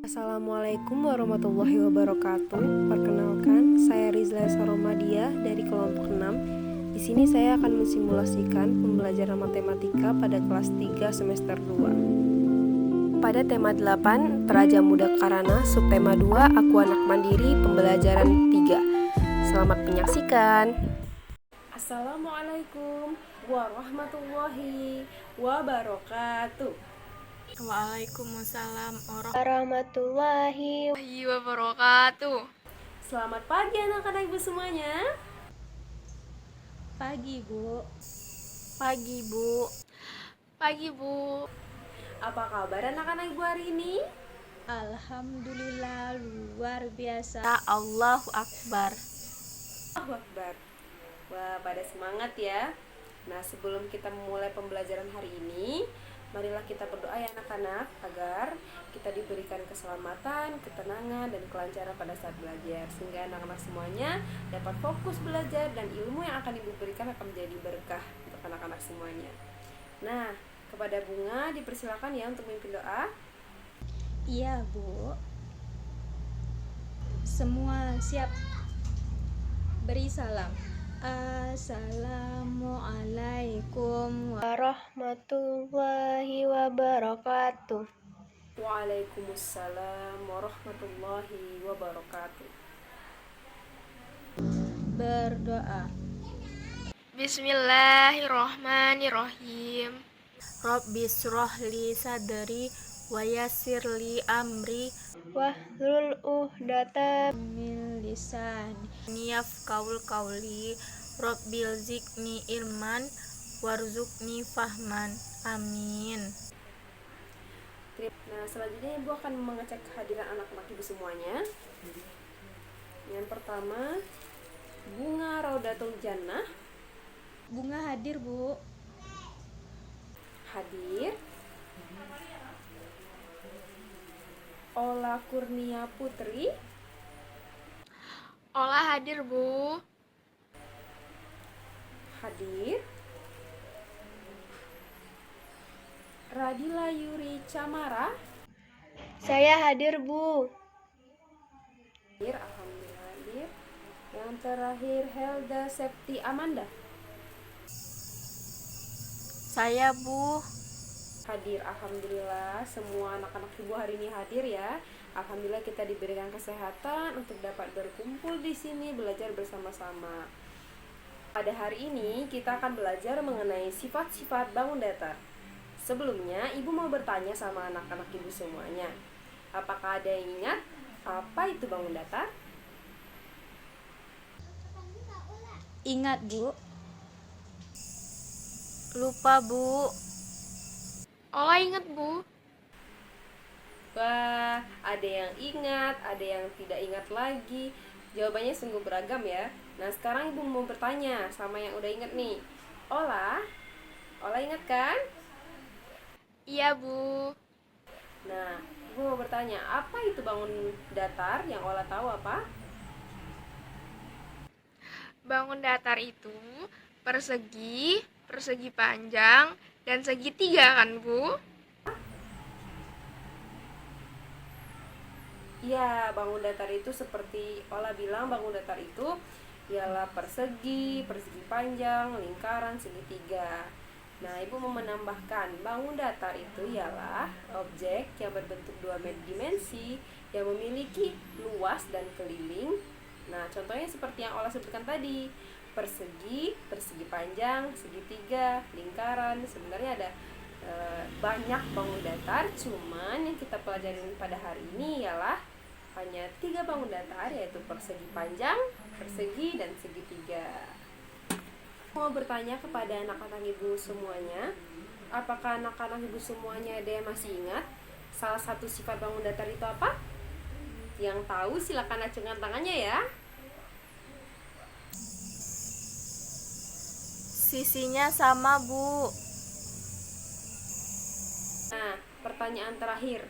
Assalamualaikum warahmatullahi wabarakatuh. Perkenalkan, saya Rizla Saromadia dari kelompok 6. Di sini saya akan mensimulasikan pembelajaran matematika pada kelas 3 semester 2. Pada tema 8, Teraja Muda Karana, subtema 2, Aku Anak Mandiri, pembelajaran 3. Selamat menyaksikan. Assalamualaikum warahmatullahi wabarakatuh. Waalaikumsalam Warahmatullahi wabarakatuh. Selamat pagi anak-anak ibu semuanya. Pagi, Bu. Pagi, Bu. Pagi, Bu. Apa kabar anak-anak ibu hari ini? Alhamdulillah luar biasa. Allahu Akbar. Allahu Akbar. Wah, pada semangat ya. Nah, sebelum kita memulai pembelajaran hari ini, marilah kita berdoa ya anak-anak agar kita diberikan keselamatan, ketenangan, dan kelancaran pada saat belajar, sehingga anak-anak semuanya dapat fokus belajar dan ilmu yang akan ibu berikan akan menjadi berkah untuk anak-anak semuanya. Nah, kepada Bunga dipersilakan ya untuk memimpin doa. Iya, Bu. Semua siap. Beri salam. Assalamualaikum warahmatullahi wabarakatuh. Waalaikumsalam warahmatullahi wabarakatuh. Berdoa. Bismillahirrahmanirrahim. Rabbi shrah li sadri wa yassir li amri Wahlul uqdatam min lisani yafqahul qawli. Rabbil zidni ilman warzuqni fahman. Amin. Nah, selanjutnya Ibu akan mengecek kehadiran anak-anak Ibu semuanya. Yang pertama, Bunga Raudatul Jannah Bunga hadir, Bu. hadir. Ola Kurnia Putri Olah hadir, Bu. hadir. Radila Yuri Camara Saya hadir, Bu. hadir. Alhamdulillah hadir. Yang terakhir, Helda Septi Amanda Saya, Bu. hadir. Alhamdulillah semua anak-anak Ibu hari ini hadir ya. Alhamdulillah kita diberikan kesehatan untuk dapat berkumpul di sini belajar bersama-sama. Pada hari ini kita akan belajar mengenai sifat-sifat bangun datar. Sebelumnya Ibu mau bertanya sama anak-anak Ibu semuanya. Apakah ada yang ingat apa itu bangun datar? Ingat, Bu. Lupa, Bu. Olah inget, Bu. Wah, ada yang ingat, ada yang tidak ingat lagi. Jawabannya sungguh beragam ya. Nah, sekarang Ibu mau bertanya sama yang udah ingat nih. Ola ingat kan? Iya, Bu. Nah, Ibu mau bertanya, apa itu bangun datar? Yang Ola tahu apa? Bangun datar itu persegi, persegi panjang, dan segitiga kan, Bu? Ya, bangun datar itu seperti Ola bilang, bangun datar itu ialah persegi, persegi panjang, lingkaran, segitiga. Nah, Ibu mau menambahkan, bangun datar itu ialah objek yang berbentuk dua dimensi yang memiliki luas dan keliling. Nah, contohnya seperti yang Ola sebutkan tadi, persegi, persegi panjang, segitiga, lingkaran. Sebenarnya ada banyak bangun datar, cuman yang kita pelajarin pada hari ini ialah hanya 3 bangun datar, yaitu persegi panjang, persegi, dan segitiga. Mau bertanya kepada anak-anak Ibu semuanya, apakah anak-anak Ibu semuanya ada yang masih ingat salah satu sifat bangun datar itu apa? Yang tahu silakan acungkan tangannya ya. Sisinya sama, Bu. Nah, pertanyaan terakhir.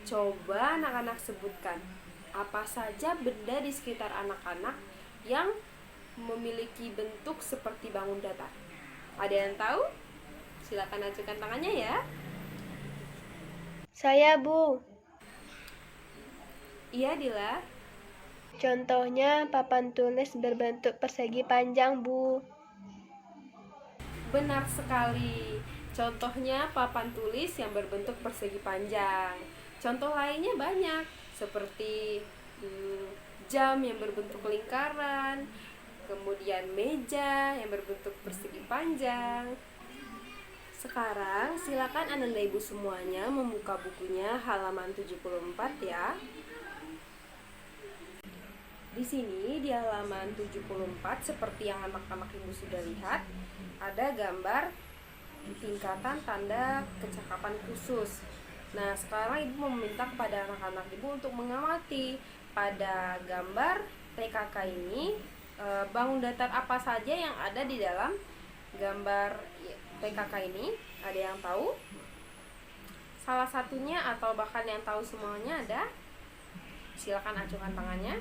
Coba anak-anak sebutkan apa saja benda di sekitar anak-anak yang memiliki bentuk seperti bangun datar. Ada yang tahu? Silakan ajukan tangannya ya. Saya, Bu. Iya, Dila. Contohnya papan tulis berbentuk persegi panjang, Bu. Benar sekali. Contohnya papan tulis yang berbentuk persegi panjang. Contoh lainnya banyak, seperti jam yang berbentuk lingkaran, kemudian meja yang berbentuk persegi panjang. Sekarang silakan Ananda Ibu semuanya membuka bukunya halaman 74 ya. Di sini di halaman 74 seperti yang anak-anak Ibu sudah lihat, ada gambar tingkatan tanda kecakapan khusus. Nah, sekarang Ibu meminta kepada anak-anak Ibu untuk mengamati pada gambar TKK ini bangun datar apa saja yang ada di dalam gambar TKK ini. Ada yang tahu? Salah satunya atau bahkan yang tahu semuanya ada? Silakan acungkan tangannya.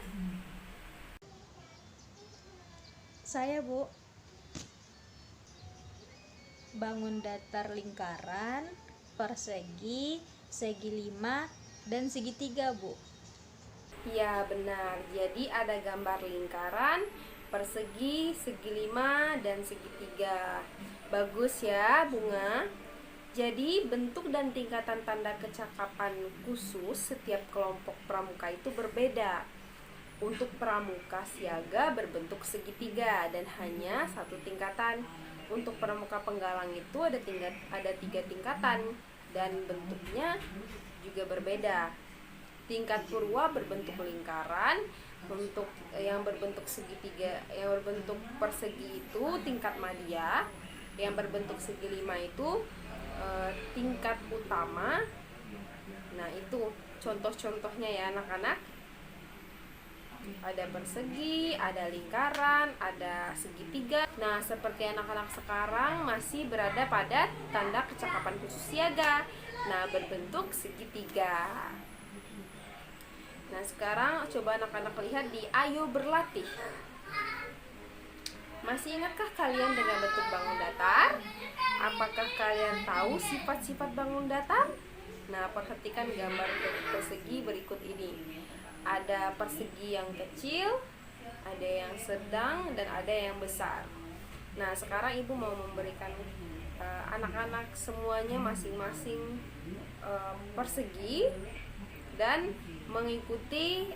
Saya, Bu. Bangun datar lingkaran, persegi, segi 5, dan segitiga, Bu. Ya, benar. Jadi ada gambar lingkaran, persegi, segi 5, dan segitiga. Bagus ya, Bunga. Jadi bentuk dan tingkatan tanda kecakapan khusus setiap kelompok pramuka itu berbeda. Untuk pramuka siaga berbentuk segitiga dan hanya satu tingkatan. Untuk pramuka penggalang itu ada 3 tingkatan dan bentuknya juga berbeda. Tingkat purwa berbentuk lingkaran, untuk yang berbentuk segitiga, yang berbentuk persegi itu tingkat madya, yang berbentuk segi 5 itu tingkat utama. Nah, itu contoh-contohnya ya anak-anak. Ada persegi, ada lingkaran, ada segitiga. Nah, seperti anak-anak sekarang masih berada pada tanda kecakapan khusus siaga. Nah, berbentuk segitiga. Nah, sekarang coba anak-anak lihat di Ayo Berlatih. Masih ingatkah kalian dengan bentuk bangun datar? Apakah kalian tahu sifat-sifat bangun datar? Nah, perhatikan gambar persegi berikut ini. Ada persegi yang kecil, ada yang sedang, dan ada yang besar. Nah, sekarang Ibu mau memberikan anak-anak semuanya masing-masing persegi dan mengikuti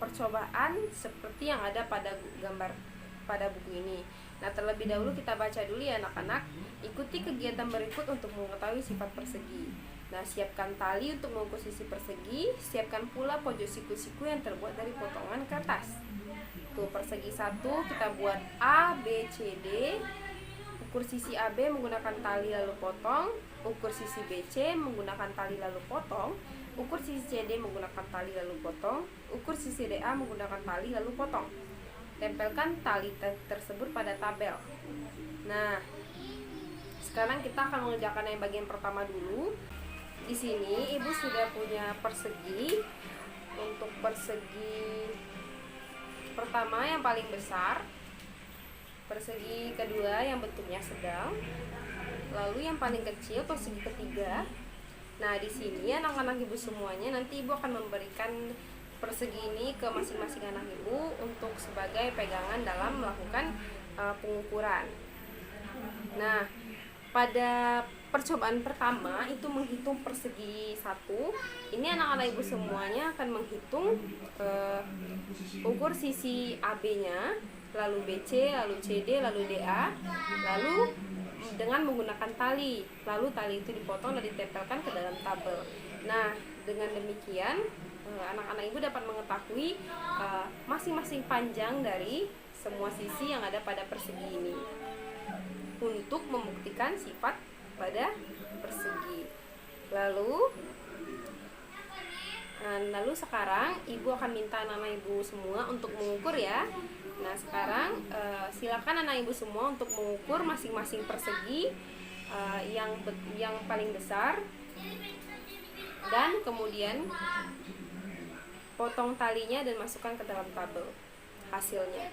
percobaan seperti yang ada pada gambar pada buku ini. Nah, terlebih dahulu kita baca dulu ya anak-anak. Ikuti kegiatan berikut untuk mengetahui sifat persegi. Nah, siapkan tali untuk mengukur sisi persegi. Siapkan pula pojok siku-siku yang terbuat dari potongan kertas. Tuh, persegi 1 kita buat A, B, C, D. Ukur sisi AB menggunakan tali lalu potong. Ukur sisi BC menggunakan tali lalu potong. Ukur sisi CD menggunakan tali lalu potong. Ukur sisi DA menggunakan tali lalu potong. Tempelkan tali tersebut pada tabel. Nah, sekarang kita akan mengerjakan yang bagian pertama dulu. Di sini Ibu sudah punya persegi. Untuk persegi pertama yang paling besar, persegi kedua yang bentuknya sedang, lalu yang paling kecil persegi ketiga. Nah, di sini anak-anak Ibu semuanya nanti Ibu akan memberikan persegi ini ke masing-masing anak Ibu untuk sebagai pegangan dalam melakukan pengukuran. Nah, pada percobaan pertama itu menghitung persegi 1. Ini anak-anak Ibu semuanya akan menghitung ukur sisi AB-nya, lalu BC, lalu CD, lalu DA, lalu dengan menggunakan tali. Lalu tali itu dipotong dan ditempelkan ke dalam tabel. Nah, dengan demikian anak-anak Ibu dapat mengetahui masing-masing panjang dari semua sisi yang ada pada persegi ini untuk membuktikan sifat pada persegi. Lalu sekarang Ibu akan minta anak-anak Ibu semua untuk mengukur ya. Nah, sekarang silakan anak Ibu semua untuk mengukur masing-masing persegi yang paling besar, dan kemudian potong talinya dan masukkan ke dalam tabel hasilnya.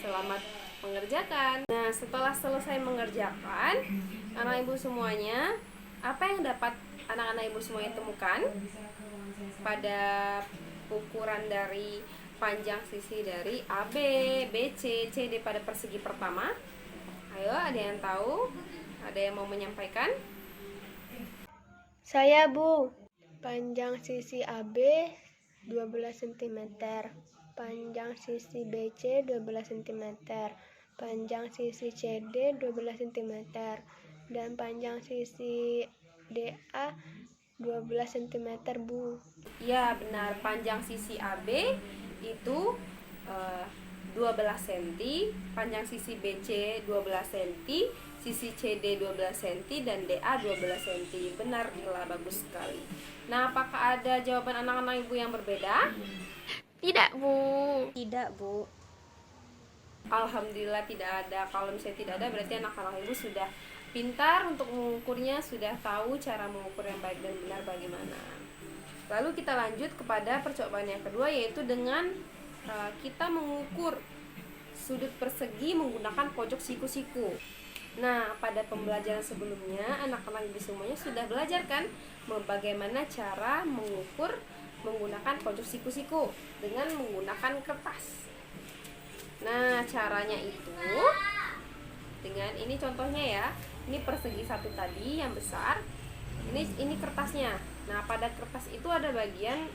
Selamat mengerjakan. Nah, setelah selesai mengerjakan, anak Ibu semuanya, apa yang dapat anak-anak Ibu semuanya temukan pada ukuran dari panjang sisi dari AB, BC, CD pada persegi pertama? Ayo, ada yang tahu? Ada yang mau menyampaikan? Saya, Bu. Panjang sisi AB 12 cm, panjang sisi BC 12 cm, panjang sisi CD 12 cm, dan panjang sisi DA 12 cm, Bu. Ya, benar. Panjang sisi AB itu 12 cm, panjang sisi BC 12 cm, sisi CD 12 cm, dan DA 12 cm. Benar, Ila, bagus sekali. Nah, apakah ada jawaban anak-anak ibu yang berbeda? Tidak, Bu. Tidak, Bu. Alhamdulillah tidak ada. Kalau misalnya tidak ada, berarti anak-anak ibu sudah pintar untuk mengukurnya, sudah tahu cara mengukur yang baik dan benar bagaimana. Lalu kita lanjut kepada percobaan yang kedua, yaitu dengan kita mengukur sudut persegi menggunakan pojok siku-siku. Nah, pada pembelajaran sebelumnya anak-anak ibu semuanya sudah belajar kan bagaimana cara mengukur menggunakan pojok siku-siku dengan menggunakan kertas. Nah, caranya itu dengan ini contohnya ya. Ini persegi satu tadi yang besar. Ini kertasnya. Nah, pada kertas itu ada bagian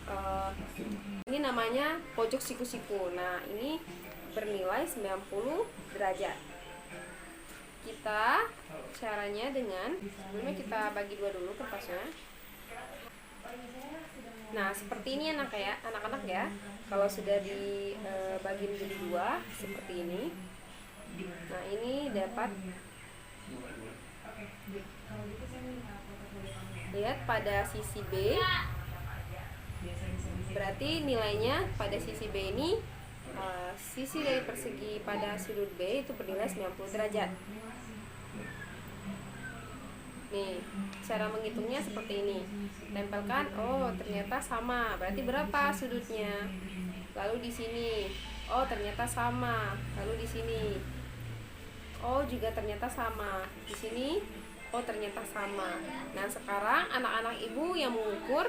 ini namanya pojok siku-siku. Nah, ini bernilai 90 derajat. Kita caranya dengan sebelumnya kita bagi dua dulu kertasnya. Nah, seperti ini anak-anak ya. Kalau sudah dibagi menjadi dua seperti ini. Nah, ini dapat lihat pada sisi B. Berarti nilainya pada sisi B ini sisi dari persegi pada sudut B itu bernilai 90 derajat. Nih, cara menghitungnya seperti ini. Tempelkan, oh ternyata sama. Berarti berapa sudutnya? Lalu di sini, oh ternyata sama. Lalu di sini, oh juga ternyata sama. Di sini, oh ternyata sama. Nah, sekarang anak-anak ibu yang mengukur,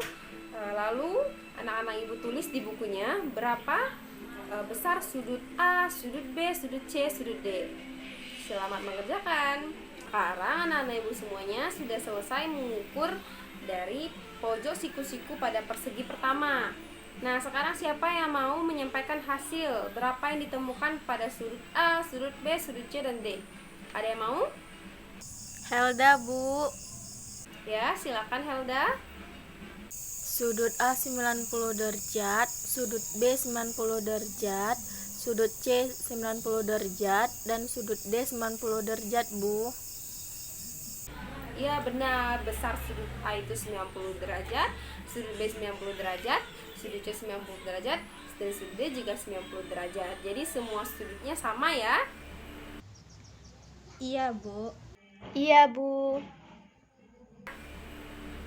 lalu anak-anak ibu tulis di bukunya berapa besar sudut A, sudut B, sudut C, sudut D. Selamat mengerjakan. Sekarang anak-anak ibu semuanya sudah selesai mengukur dari pojok siku-siku pada persegi pertama. Nah, sekarang siapa yang mau menyampaikan hasil berapa yang ditemukan pada sudut A, sudut B, sudut C, dan D? Ada yang mau? Helda, Bu. Ya, silakan Helda. Sudut A 90 derajat, sudut B 90 derajat, sudut C 90 derajat, dan sudut D 90 derajat, Bu. Iya, benar. Besar sudut A itu 90 derajat, sudut B 90 derajat, sudut C 90 derajat, dan sudut D juga 90 derajat. Jadi semua sudutnya sama ya. Iya, Bu. Iya, Bu.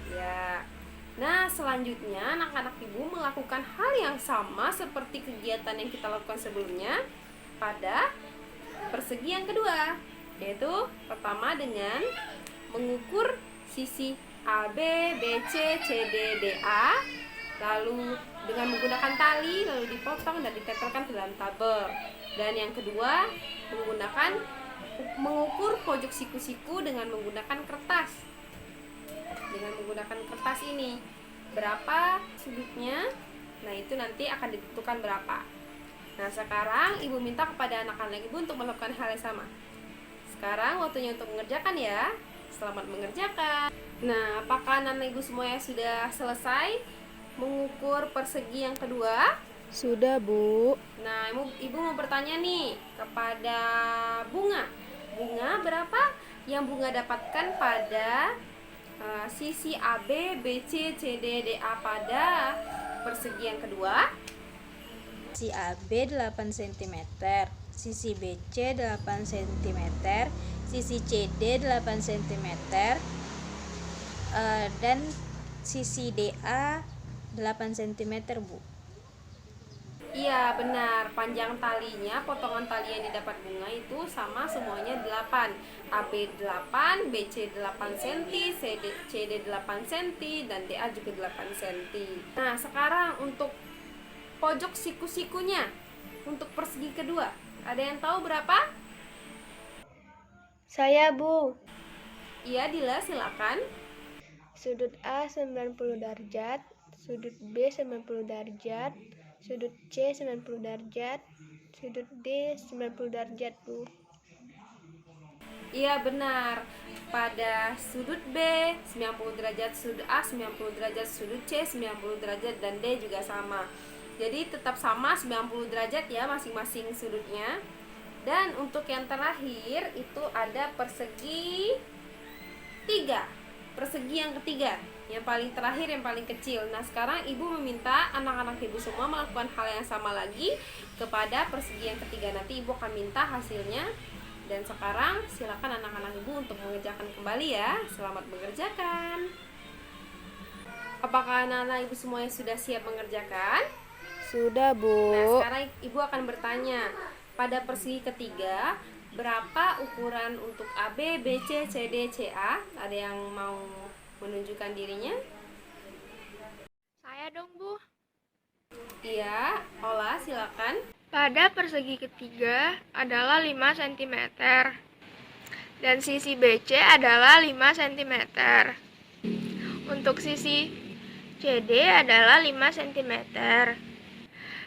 Ya. Nah, selanjutnya anak-anak ibu melakukan hal yang sama seperti kegiatan yang kita lakukan sebelumnya pada persegi yang kedua, yaitu pertama dengan mengukur sisi AB, BC, CD, DA, lalu dengan menggunakan tali, lalu dipotong dan ditempelkan ke dalam tabel. Dan yang kedua, mengukur pojok siku-siku dengan menggunakan kertas. Dengan menggunakan kertas ini, berapa sudutnya? Nah, itu nanti akan ditentukan berapa. Nah, sekarang ibu minta kepada anak-anak ibu untuk melakukan hal yang sama. Sekarang waktunya untuk mengerjakan ya. Selamat mengerjakan. Nah, apakah anak-anak ibu semuanya sudah selesai mengukur persegi yang kedua? Sudah, Bu. Nah, ibu mau bertanya nih kepada Bunga. Bunga, berapa yang Bunga dapatkan pada sisi AB, BC, CD, DA pada persegi yang kedua? Sisi AB 8 cm, sisi BC 8 cm, sisi CD 8 cm, dan sisi DA 8 cm, Bu. Iya, benar. Panjang talinya, potongan tali yang didapat Bunga itu sama semuanya 8. AB 8, BC 8 cm, CD 8 cm, dan DA juga 8 cm. Nah, sekarang untuk pojok siku-sikunya untuk persegi kedua? Ada yang tahu berapa? Saya, Bu. Iya, Dila, silakan. Sudut A 90 derajat, sudut B 90 derajat, sudut C 90 derajat, sudut D 90 derajat, Bu. Iya, benar. Pada sudut B 90 derajat, sudut A 90 derajat, sudut C 90 derajat, dan D juga sama. Jadi tetap sama 90 derajat ya masing-masing sudutnya. Dan untuk yang terakhir itu ada persegi 3. Persegi yang ketiga, yang paling terakhir, yang paling kecil. Nah, sekarang ibu meminta anak-anak ibu semua melakukan hal yang sama lagi kepada persegi yang ketiga. Nanti ibu akan minta hasilnya. Dan sekarang silakan anak-anak ibu untuk mengerjakan kembali ya. Selamat mengerjakan. Apakah anak-anak ibu semuanya sudah siap mengerjakan? Sudah, Bu. Nah, sekarang ibu akan bertanya, pada persegi ketiga berapa ukuran untuk AB, BC, CD, CA? Ada yang mau menunjukkan dirinya? Saya dong, Bu. Iya, Ola, silakan. Pada persegi ketiga adalah 5 cm dan sisi BC adalah 5 cm. Untuk sisi CD adalah 5 cm.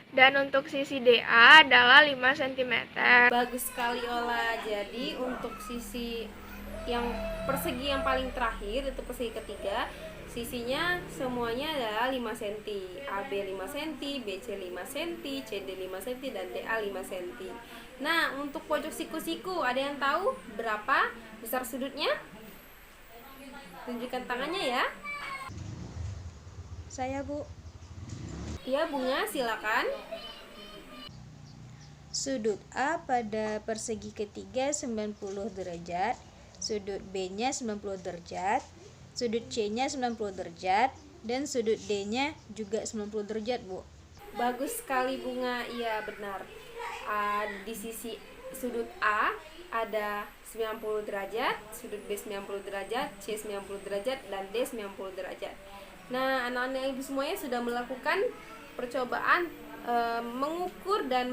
Dan untuk sisi DA adalah 5 cm. Bagus sekali, Ola. Jadi untuk sisi yang persegi yang paling terakhir itu persegi ketiga, sisinya semuanya adalah 5 cm. AB 5 cm, BC 5 cm, CD 5 cm, dan DA 5 cm. Nah, untuk pojok siku-siku ada yang tahu berapa besar sudutnya? Tunjukkan tangannya ya. Saya, Bu. Iya, Bunga, silakan. Sudut A pada persegi ketiga 90 derajat, sudut B-nya 90 derajat, sudut C-nya 90 derajat, dan sudut D-nya juga 90 derajat, Bu. Bagus sekali, Bunga. Iya, benar. Di sisi sudut A ada 90 derajat, sudut B 90 derajat, C 90 derajat, dan D 90 derajat. Nah, anak-anak ibu semuanya sudah melakukan percobaan mengukur dan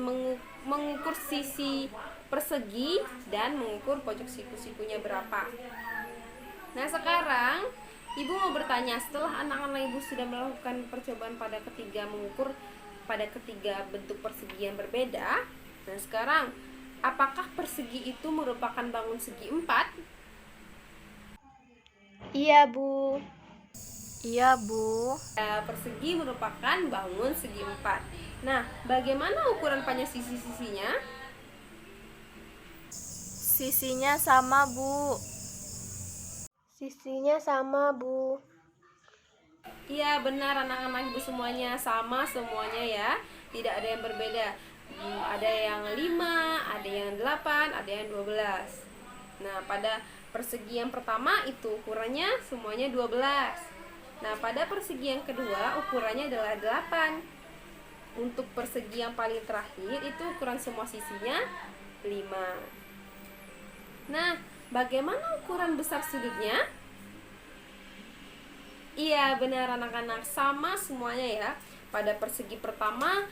mengukur sisi persegi dan mengukur pojok siku-sikunya berapa. Nah, sekarang ibu mau bertanya, setelah anak-anak ibu sudah melakukan percobaan pada ketiga, mengukur pada ketiga bentuk persegi yang berbeda. Nah, sekarang apakah persegi itu merupakan bangun segi 4? Iya, Bu. Iya, Bu. Persegi merupakan bangun segi 4. Nah, bagaimana ukuran panjang sisi-sisinya? Sisinya sama, Bu. Sisinya sama, Bu. Iya, benar, anak-anak ibu semuanya sama semuanya ya. Tidak ada yang berbeda. Ada yang 5, ada yang 8, ada yang 12. Nah, pada persegi yang pertama itu ukurannya semuanya 12. Nah, pada persegi yang kedua ukurannya adalah 8. Untuk persegi yang paling terakhir itu ukuran semua sisinya 5. Nah, bagaimana ukuran besar sudutnya? Iya, benar anak-anak, sama semuanya ya. Pada persegi pertama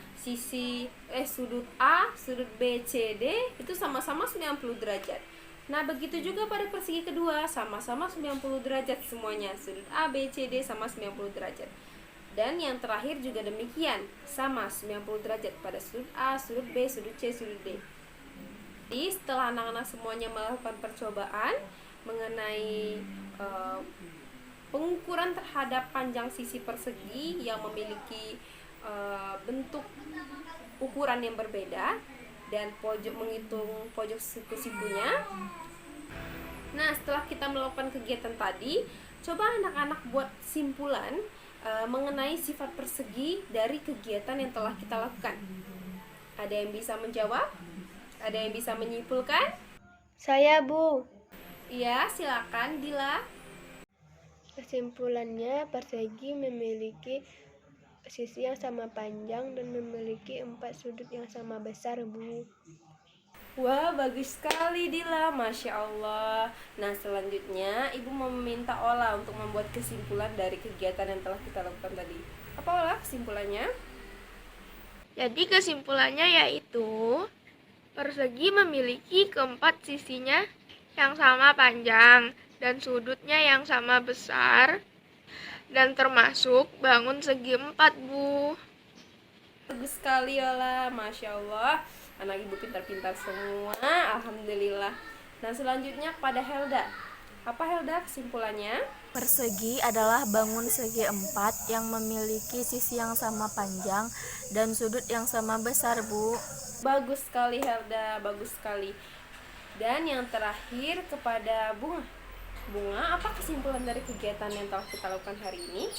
sudut A, sudut B, C, D itu sama-sama 90 derajat. Nah, begitu juga pada persegi kedua, sama-sama 90 derajat semuanya. Sudut A, B, C, D sama 90 derajat. Dan yang terakhir juga demikian, sama 90 derajat pada sudut A, sudut B, sudut C, sudut D. Jadi setelah anak-anak semuanya melakukan percobaan mengenai pengukuran terhadap panjang sisi persegi yang memiliki bentuk ukuran yang berbeda dan menghitung pojok siku-sikunya. Nah, setelah kita melakukan kegiatan tadi, coba anak-anak buat simpulan mengenai sifat persegi dari kegiatan yang telah kita lakukan. Ada yang bisa menjawab? Ada yang bisa menyimpulkan? Saya, Bu. Iya, silakan Dila. Kesimpulannya, persegi memiliki sisi yang sama panjang dan memiliki 4 sudut yang sama besar, Bu. Wah, bagus sekali Dila, Masya Allah. Nah, selanjutnya Ibu mau meminta Ola untuk membuat kesimpulan dari kegiatan yang telah kita lakukan tadi. Apa Ola kesimpulannya? Jadi kesimpulannya yaitu persegi memiliki keempat sisinya yang sama panjang dan sudutnya yang sama besar dan termasuk bangun segi empat, Bu. Bagus sekali Yola, Masya Allah. Anak ibu pintar-pintar semua, Alhamdulillah. Nah selanjutnya kepada Helda. Apa Helda kesimpulannya? Persegi adalah bangun segi empat yang memiliki sisi yang sama panjang dan sudut yang sama besar, Bu. Bagus sekali Helda, bagus sekali. Dan yang terakhir kepada Bunga. Bunga, apa kesimpulan dari kegiatan yang telah kita lakukan hari ini?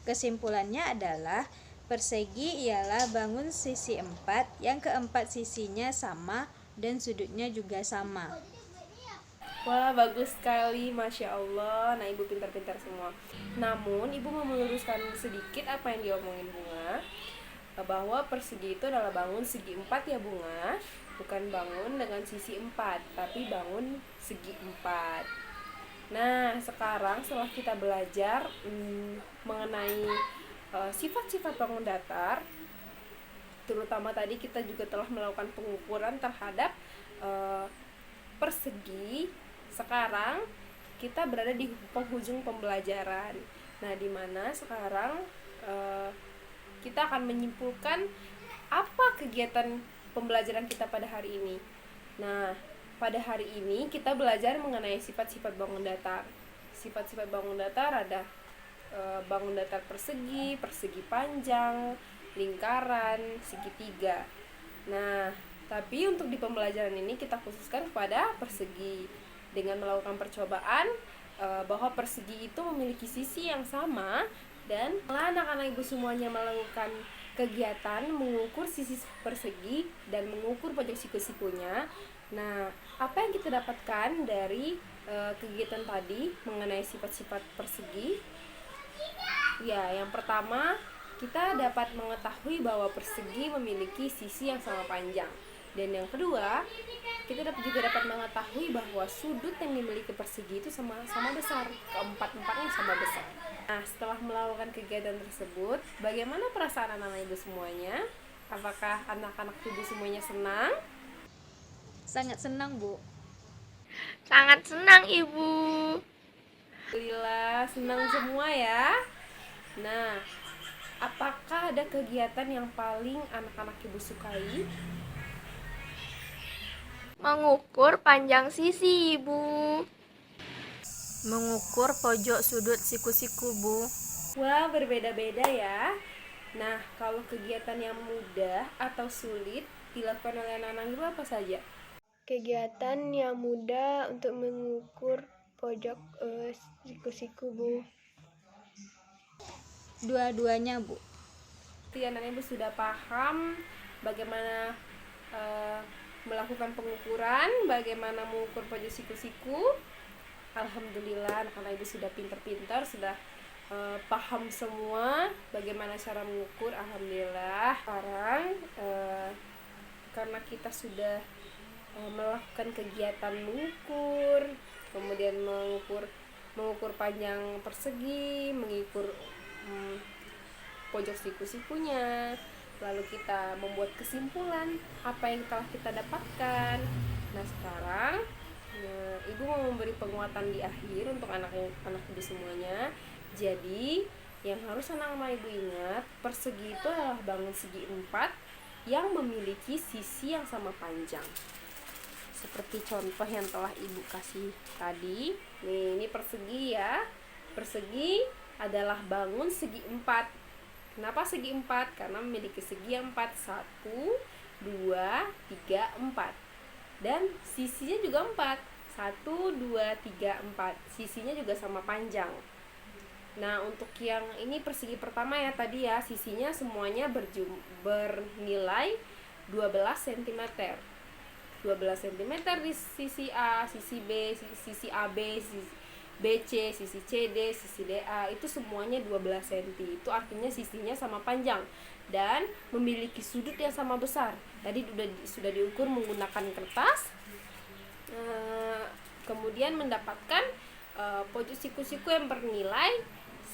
Kesimpulannya adalah persegi ialah bangun sisi empat yang keempat sisinya sama dan sudutnya juga sama. Wah, bagus sekali, Masya Allah. Nah, ibu pintar-pintar semua. Namun, ibu mau meluruskan sedikit apa yang diomongin Bunga, bahwa persegi itu adalah bangun segi empat ya Bunga, bukan bangun dengan sisi empat, tapi bangun segi empat. Nah, sekarang setelah kita belajar mengenai sifat-sifat bangun datar, terutama tadi kita juga telah melakukan pengukuran terhadap persegi. Sekarang kita berada di penghujung pembelajaran. Nah, di mana sekarang kita akan menyimpulkan apa kegiatan pembelajaran kita pada hari ini. Nah, pada hari ini kita belajar mengenai sifat-sifat bangun datar. Sifat-sifat bangun datar ada bangun datar persegi, persegi panjang, lingkaran, segitiga. Nah, tapi untuk di pembelajaran ini kita khususkan kepada persegi dengan melakukan percobaan bahwa persegi itu memiliki sisi yang sama, dan anak-anak ibu semuanya melakukan kegiatan mengukur sisi persegi dan mengukur pojok siku-sikunya. Nah, apa yang kita dapatkan dari kegiatan tadi mengenai sifat-sifat persegi? Ya, yang pertama kita dapat mengetahui bahwa persegi memiliki sisi yang sama panjang. Dan yang kedua, kita juga dapat mengetahui bahwa sudut yang dimiliki persegi itu sama besar, keempat-empatnya sama besar. Nah, setelah melakukan kegiatan tersebut, bagaimana perasaan anak-anak ibu semuanya? Apakah anak-anak ibu semuanya senang? Sangat senang, Bu. Sangat senang, Ibu. Alhamdulillah, senang semua ya. Nah, apakah ada kegiatan yang paling anak-anak ibu sukai? Mengukur panjang sisi, Ibu. Mengukur pojok sudut siku-siku, Bu. Wah, berbeda-beda ya. Nah, kalau kegiatan yang mudah atau sulit dilakukan oleh anak-anak ibu apa saja? Kegiatan yang mudah untuk mengukur pojok siku-siku, Bu. Dua-duanya, Bu. Anak-anak ibu sudah paham bagaimana melakukan pengukuran, bagaimana mengukur pojok siku-siku. Alhamdulillah, anak-anak ibu sudah pintar-pintar, sudah paham semua bagaimana cara mengukur. Alhamdulillah. Sekarang karena kita sudah melakukan kegiatan mengukur, kemudian mengukur panjang persegi, mengukur pojok siku-sikunya, lalu kita membuat kesimpulan apa yang telah kita dapatkan. Nah, sekarang ibu mau memberi penguatan di akhir untuk anak-anak ibu semuanya. Jadi yang harus anak-anak ibu ingat, persegi itu adalah bangun segi empat yang memiliki sisi yang sama panjang, seperti contoh yang telah ibu kasih tadi. Nih, ini persegi ya. Persegi adalah bangun segi empat. Kenapa segi empat? Karena memiliki segi yang empat. 1, 2, 3, 4. Dan sisinya juga 4. 1, 2, 3, 4. Sisinya juga sama panjang. Nah, untuk yang ini persegi pertama ya tadi ya, sisinya semuanya bernilai 12 cm. 12 cm di sisi A, sisi B, sisi AB, sisi BC, sisi CD, sisi DA, itu semuanya 12 cm. Itu artinya sisinya sama panjang dan memiliki sudut yang sama besar. Tadi sudah diukur menggunakan kertas, kemudian mendapatkan pojok siku-siku yang bernilai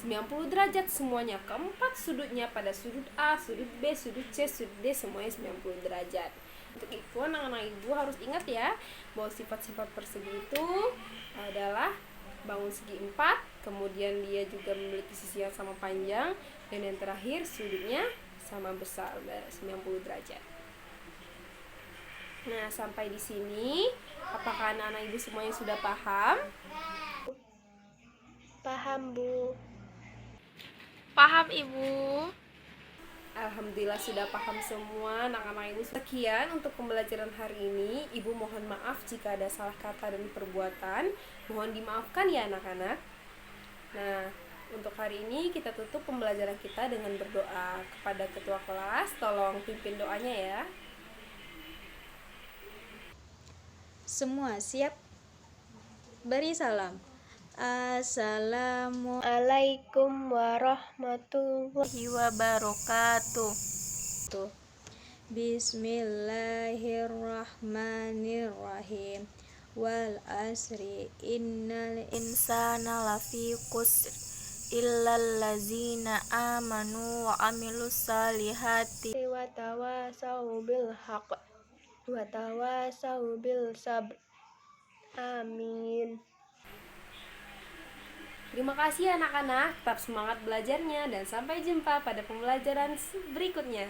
90 derajat semuanya. Keempat sudutnya pada sudut A, sudut B, sudut C, sudut D semuanya 90 derajat. Untuk itu anak-anak ibu harus ingat ya bahwa sifat-sifat persegi itu adalah bangun segi 4, kemudian dia juga memiliki sisi yang sama panjang, dan yang terakhir sudutnya sama besar 90 derajat. Nah, sampai di sini apakah anak-anak ibu semuanya sudah paham? Paham, Bu. Paham, Ibu. Alhamdulillah sudah paham semua anak-anak ibu. Sekian untuk pembelajaran hari ini. Ibu mohon maaf jika ada salah kata dan perbuatan. Mohon dimaafkan ya anak-anak. Nah, untuk hari ini kita tutup pembelajaran kita dengan berdoa kepada ketua kelas. Tolong pimpin doanya ya. Semua siap? Beri salam. Assalamualaikum. Assalamualaikum warahmatullahi wabarakatuh. Bismillahirrahmanirrahim. Wal asri innal Insana lafi khusr illal ladzina amanu wa amilus salihati wa tawasau bil haqq wa tawasau bil sabr. Amin. Terima kasih anak-anak, tetap semangat belajarnya dan sampai jumpa pada pembelajaran berikutnya.